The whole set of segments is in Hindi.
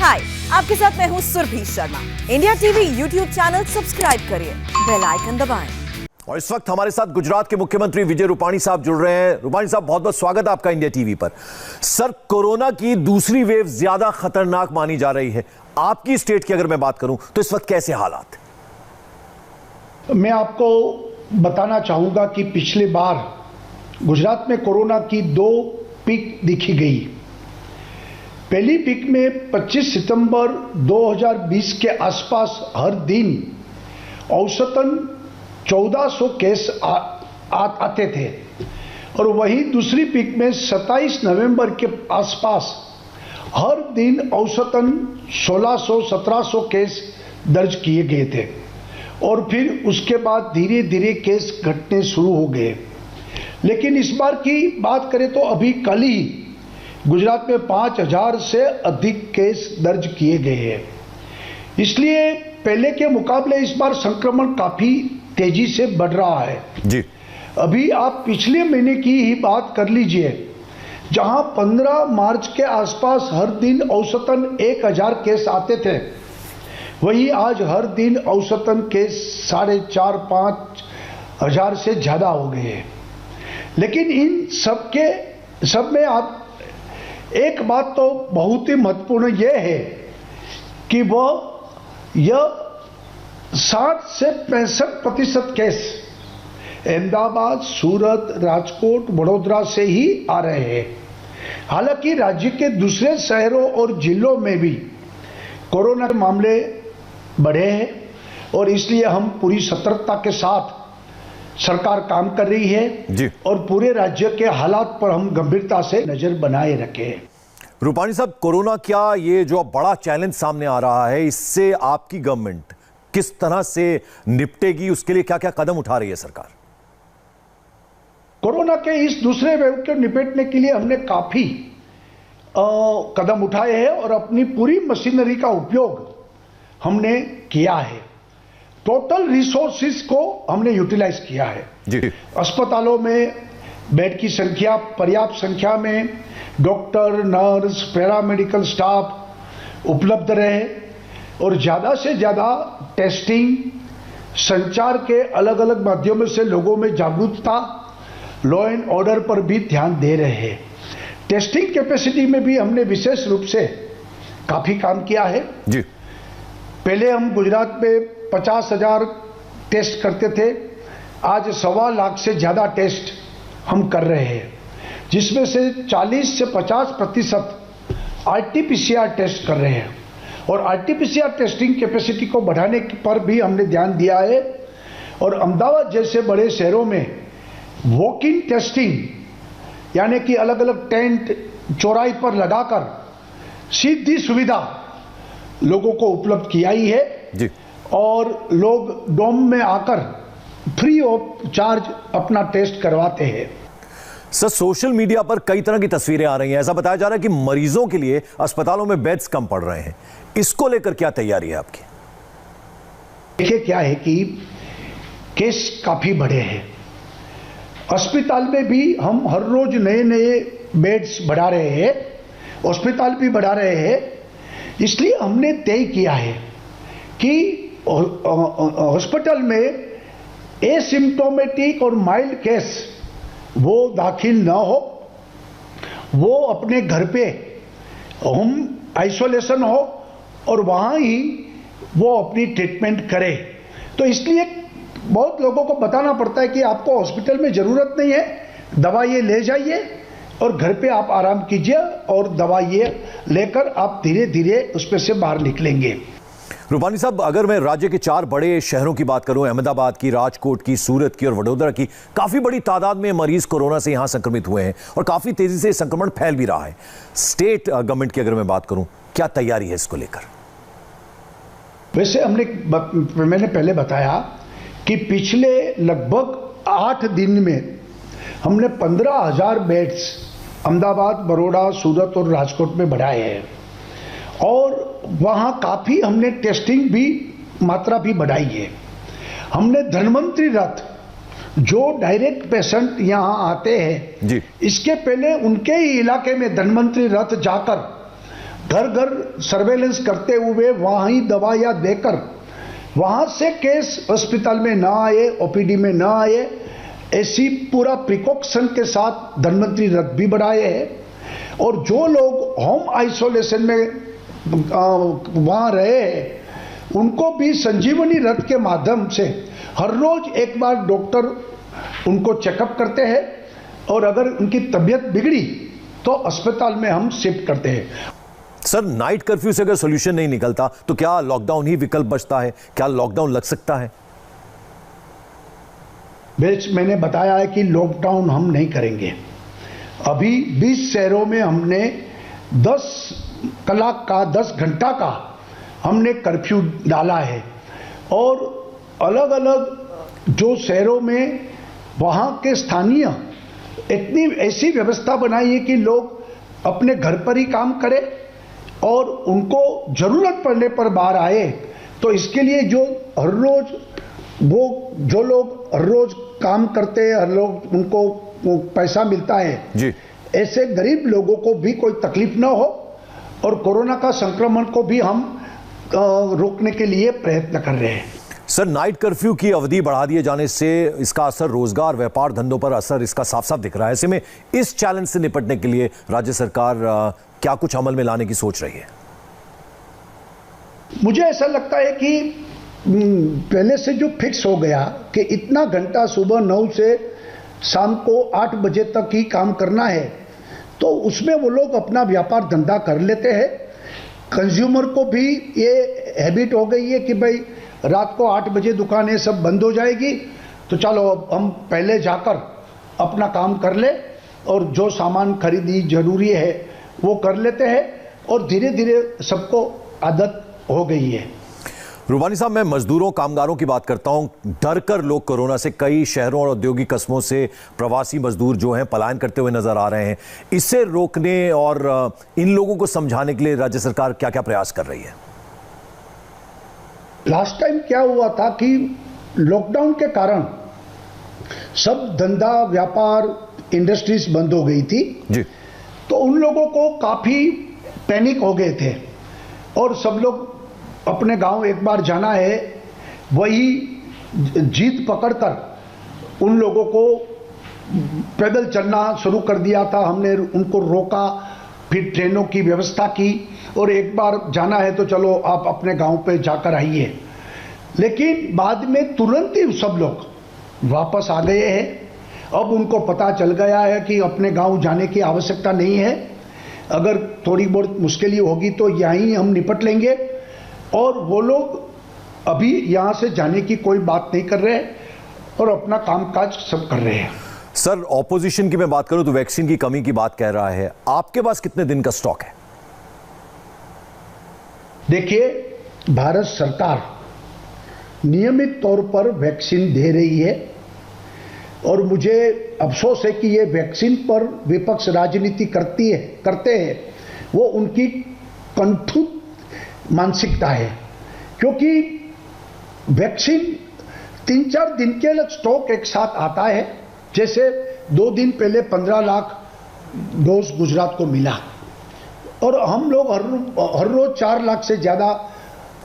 हाय, आपके साथ मैं हूँ Surabhi Sharma. India TV YouTube channel subscribe करिए, बेल आइकन दबाएं। और इस वक्त हमारे साथ गुजरात के मुख्यमंत्री विजय रूपाणी साहब जुड़ रहे हैं। रूपाणी साहब, बहुत बहुत स्वागत है आपका इंडिया टीवी पर। सर, कोरोना की दूसरी वेव ज्यादा खतरनाक मानी जा रही है। आपकी स्टेट की अगर मैं बात करूं तो इस वक्त कैसे हालात? मैं आपको बताना चाहूंगा कि पिछली बार गुजरात में कोरोना की दो पीक दिखी गई। पहली पीक में 25 सितंबर 2020 के आसपास हर दिन औसतन 1400 केस आते थे, और वही दूसरी पीक में 27 नवंबर के आसपास हर दिन औसतन 1600-1700 केस दर्ज किए गए थे, और फिर उसके बाद धीरे धीरे केस घटने शुरू हो गए। लेकिन इस बार की बात करें तो अभी कल ही गुजरात में 5000 से अधिक केस दर्ज किए गए हैं। इसलिए पहले के मुकाबले इस बार संक्रमण काफी तेजी से बढ़ रहा है जी। अभी आप पिछले महीने की ही बात कर लीजिए, जहां 15 मार्च के आसपास हर दिन औसतन 1000 केस आते थे, वही आज हर दिन औसतन केस 4,500-5 हजार से ज्यादा हो गए हैं। लेकिन इन सब में आप एक बात तो बहुत ही महत्वपूर्ण यह है कि यह 60 से 65% केस अहमदाबाद, सूरत, राजकोट, वडोदरा से ही आ रहे हैं। हालांकि राज्य के दूसरे शहरों और जिलों में भी कोरोना के मामले बढ़े हैं, और इसलिए हम पूरी सतर्कता के साथ सरकार काम कर रही है जी। और पूरे राज्य के हालात पर हम गंभीरता से नजर बनाए रखे हैं। रूपाणी साहब, कोरोना क्या ये जो बड़ा चैलेंज सामने आ रहा है, इससे आपकी गवर्नमेंट किस तरह से निपटेगी? उसके लिए क्या क्या कदम उठा रही है सरकार? कोरोना के इस दूसरे वेव को निपटने के लिए हमने काफी कदम उठाए हैं और अपनी पूरी मशीनरी का उपयोग हमने किया है। टोटल रिसोर्सेज को हमने यूटिलाइज किया है जी। अस्पतालों में बेड की संख्या पर्याप्त संख्या में, डॉक्टर, नर्स, पैरामेडिकल स्टाफ उपलब्ध रहे, और ज्यादा से ज्यादा टेस्टिंग, संचार के अलग अलग माध्यमों से लोगों में जागरूकता, लॉ एंड ऑर्डर पर भी ध्यान दे रहे हैं। टेस्टिंग कैपेसिटी में भी हमने विशेष रूप से काफी काम किया है जी। पहले हम गुजरात में 50,000 टेस्ट करते थे, आज 1.25 लाख से ज्यादा टेस्ट हम कर रहे हैं, जिसमें से 40 से 50% RT-PCR टेस्ट कर रहे हैं, और RT-PCR टेस्टिंग कैपेसिटी को बढ़ाने पर भी हमने ध्यान दिया है। और अहमदाबाद जैसे बड़े शहरों में वॉक इन टेस्टिंग, यानी कि अलग अलग टेंट चौराहे पर लगाकर सीधी सुविधा लोगों को उपलब्ध किया ही है जी। और लोग डोम में आकर फ्री ऑफ चार्ज अपना टेस्ट करवाते हैं। सर, सोशल मीडिया पर कई तरह की तस्वीरें आ रही हैं। ऐसा बताया जा रहा है कि मरीजों के लिए अस्पतालों में बेड्स कम पड़ रहे हैं। इसको लेकर क्या तैयारी है आपकी? देखिए, क्या है कि केस काफी बढ़े हैं। अस्पताल में भी हम हर रोज नए नए बेड्स बढ़ा रहे हैं, अस्पताल भी बढ़ा रहे हैं। इसलिए हमने तय किया है कि हॉस्पिटल में एसिम्प्टोमेटिक और माइल्ड केस वो दाखिल ना हो, वो अपने घर पे होम आइसोलेशन हो और वहाँ ही वो अपनी ट्रीटमेंट करे। तो इसलिए बहुत लोगों को बताना पड़ता है कि आपको हॉस्पिटल में ज़रूरत नहीं है, दवाइयाँ ले जाइए और घर पे आप आराम कीजिए, और दवाइयाँ लेकर आप धीरे धीरे उसमें से बाहर निकलेंगे। रूपाणी साहब, अगर मैं राज्य के 4 बड़े शहरों की बात करूं, अहमदाबाद की, राजकोट की, सूरत की और वडोदरा की, काफी बड़ी तादाद में मरीज कोरोना से यहां संक्रमित हुए हैं और काफी तेजी से संक्रमण फैल भी रहा है। स्टेट गवर्नमेंट की अगर मैं बात करूं, क्या तैयारी है इसको लेकर? वैसे मैंने पहले बताया कि पिछले लगभग 8 दिन में हमने 15,000 बेड्स अहमदाबाद, बड़ौदा, सूरत और राजकोट में बढ़ाए हैं, और वहाँ काफ़ी हमने टेस्टिंग भी मात्रा भी बढ़ाई है। हमने धन्वंतरी रथ, जो डायरेक्ट पेशेंट यहाँ आते हैं जी, इसके पहले उनके ही इलाके में धन्वंतरी रथ जाकर घर घर सर्वेलेंस करते हुए वहां ही दवाइयां देकर वहां से केस अस्पताल में ना आए, ओपीडी में ना आए, ऐसी पूरा प्रिकॉशन के साथ धनवंतरी रथ भी बढ़ाए हैं। और जो लोग होम आइसोलेशन में वहां रहे हैं उनको भी संजीवनी रथ के माध्यम से हर रोज एक बार डॉक्टर उनको चेकअप करते हैं और अगर उनकी तबीयत बिगड़ी तो अस्पताल में हम शिफ्ट करते हैं। सर, नाइट कर्फ्यू से अगर सोल्यूशन नहीं निकलता तो क्या लॉकडाउन ही विकल्प बचता है? क्या लॉकडाउन लग सकता है? मैंने बताया है कि लॉकडाउन हम नहीं करेंगे। अभी 20 शहरों में हमने 10 घंटा का हमने कर्फ्यू डाला है और अलग अलग जो शहरों में वहाँ के स्थानीय इतनी ऐसी व्यवस्था बनाई है कि लोग अपने घर पर ही काम करें और उनको जरूरत पड़ने पर बाहर आए। तो इसके लिए जो लोग हर रोज काम करते हैं, हर लोग उनको पैसा मिलता है जी, ऐसे गरीब लोगों को भी कोई तकलीफ ना हो और कोरोना का संक्रमण को भी हम रोकने के लिए प्रयत्न कर रहे हैं। सर, नाइट कर्फ्यू की अवधि बढ़ा दिए जाने से इसका असर रोजगार, व्यापार धंधों पर असर इसका साफ साफ दिख रहा है। ऐसे में इस चैलेंज से निपटने के लिए राज्य सरकार क्या कुछ अमल में लाने की सोच रही है? मुझे ऐसा लगता है कि पहले से जो फिक्स हो गया कि इतना घंटा सुबह 9 से शाम को 8 बजे तक ही काम करना है, तो उसमें वो लोग अपना व्यापार धंधा कर लेते हैं। कंज्यूमर को भी ये हैबिट हो गई है कि भाई रात को 8 बजे दुकानें सब बंद हो जाएगी, तो चलो हम पहले जाकर अपना काम कर ले और जो सामान खरीदी जरूरी है वो कर लेते हैं और धीरे धीरे सबको आदत हो गई है। रूबानी साहब, मैं मजदूरों, कामगारों की बात करता हूं। डर कर लोग कोरोना से कई शहरों और औद्योगिक कस्बों से प्रवासी मजदूर जो हैं पलायन करते हुए नजर आ रहे हैं। इससे रोकने और इन लोगों को समझाने के लिए राज्य सरकार क्या क्या प्रयास कर रही है? लास्ट टाइम क्या हुआ था कि लॉकडाउन के कारण सब धंधा, व्यापार, इंडस्ट्रीज बंद हो गई थी जी, तो उन लोगों को काफी पैनिक हो गए थे और सब लोग अपने गांव एक बार जाना है, वही जीत पकड़कर उन लोगों को पैदल चलना शुरू कर दिया था। हमने उनको रोका, फिर ट्रेनों की व्यवस्था की और एक बार जाना है तो चलो आप अपने गांव पे जाकर आइए। लेकिन बाद में तुरंत ही सब लोग वापस आ गए हैं। अब उनको पता चल गया है कि अपने गांव जाने की आवश्यकता नहीं है, अगर थोड़ी बहुत मुश्किल होगी तो यहीं हम निपट लेंगे। और वो लोग अभी यहाँ से जाने की कोई बात नहीं कर रहे और अपना कामकाज सब कर रहे हैं। सर, ऑपोजिशन की मैं बात करूं तो वैक्सीन की कमी की बात कह रहा है। आपके पास कितने दिन का स्टॉक है? देखिए, भारत सरकार नियमित तौर पर वैक्सीन दे रही है और मुझे अफसोस है कि ये वैक्सीन पर विपक्ष राजनीति करते हैं, वो उनकी कंठुत मानसिकता है। क्योंकि वैक्सीन 3-4 दिन के स्टॉक एक साथ आता है। जैसे 2 दिन पहले 15 लाख डोज गुजरात को मिला और हम लोग हर रोज 4 लाख से ज्यादा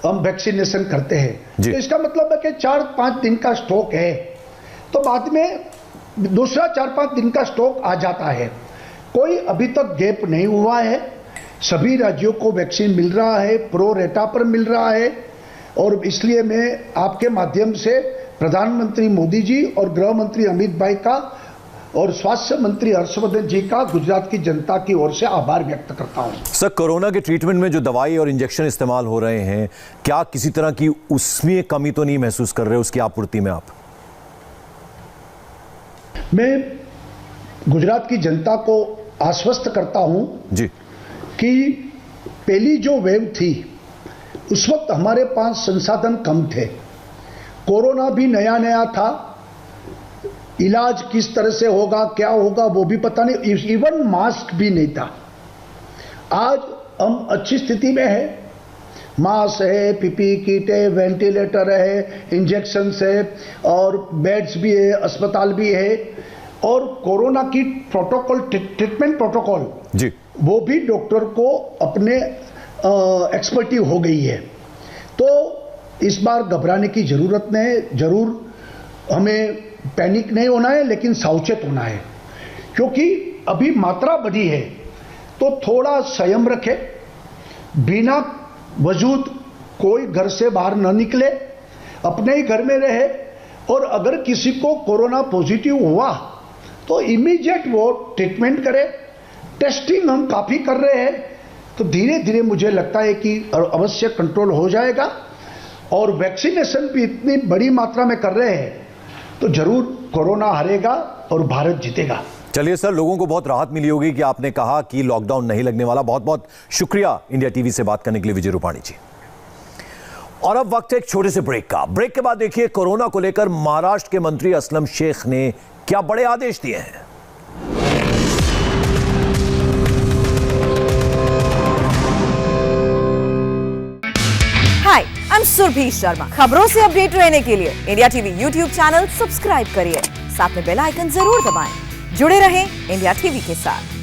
हम वैक्सीनेशन करते हैं। तो इसका मतलब है कि 4-5 दिन का स्टॉक है, तो बाद में दूसरा 4-5 दिन का स्टॉक आ जाता है। कोई अभी तक गैप नहीं हुआ है, सभी राज्यों को वैक्सीन मिल रहा है, प्रो रेटा पर मिल रहा है। और इसलिए मैं आपके माध्यम से प्रधानमंत्री मोदी जी और गृह मंत्री अमित भाई का और स्वास्थ्य मंत्री हर्षवर्धन जी का गुजरात की जनता की ओर से आभार व्यक्त करता हूं। सर, कोरोना के ट्रीटमेंट में जो दवाई और इंजेक्शन इस्तेमाल हो रहे हैं, क्या किसी तरह की उसमें कमी तो नहीं महसूस कर रहे उसकी आपूर्ति में आप? मैं गुजरात की जनता को आश्वस्त करता हूं जी कि पहली जो वेव थी उस वक्त हमारे पास संसाधन कम थे, कोरोना भी नया नया था, इलाज किस तरह से होगा, क्या होगा वो भी पता नहीं, इवन मास्क भी नहीं था। आज हम अच्छी स्थिति में है, मास्क है, पीपी किट है, वेंटिलेटर है, इंजेक्शन है और बेड्स भी है, अस्पताल भी है और कोरोना की प्रोटोकॉल, ट्रीटमेंट प्रोटोकॉल जी वो भी डॉक्टर को अपने एक्सपर्टी हो गई है। तो इस बार घबराने की ज़रूरत नहीं, ज़रूर हमें पैनिक नहीं होना है, लेकिन सावचेत होना है, क्योंकि अभी मात्रा बढ़ी है। तो थोड़ा संयम रखें, बिना वजूद कोई घर से बाहर न निकले, अपने ही घर में रहे, और अगर किसी को कोरोना पॉजिटिव हुआ तो इमीडिएट वो ट्रीटमेंट करे। टेस्टिंग हम काफ़ी कर रहे हैं, तो धीरे धीरे मुझे लगता है कि अवश्य कंट्रोल हो जाएगा। और वैक्सीनेशन भी इतनी बड़ी मात्रा में कर रहे हैं, तो जरूर कोरोना हारेगा और भारत जीतेगा। चलिए सर, लोगों को बहुत राहत मिली होगी कि आपने कहा कि लॉकडाउन नहीं लगने वाला। बहुत बहुत शुक्रिया इंडिया टीवी से बात करने के लिए विजय रूपाणी जी। और अब वक्त है एक छोटे से ब्रेक का। ब्रेक के बाद देखिए कोरोना को लेकर महाराष्ट्र के मंत्री असलम शेख ने क्या बड़े आदेश दिए हैं। हाय, आई एम सुरभि शर्मा। खबरों से अपडेट रहने के लिए India TV YouTube channel subscribe करिए, साथ में बेल आइकन जरूर दबाएं। जुड़े रहें इंडिया टीवी के साथ।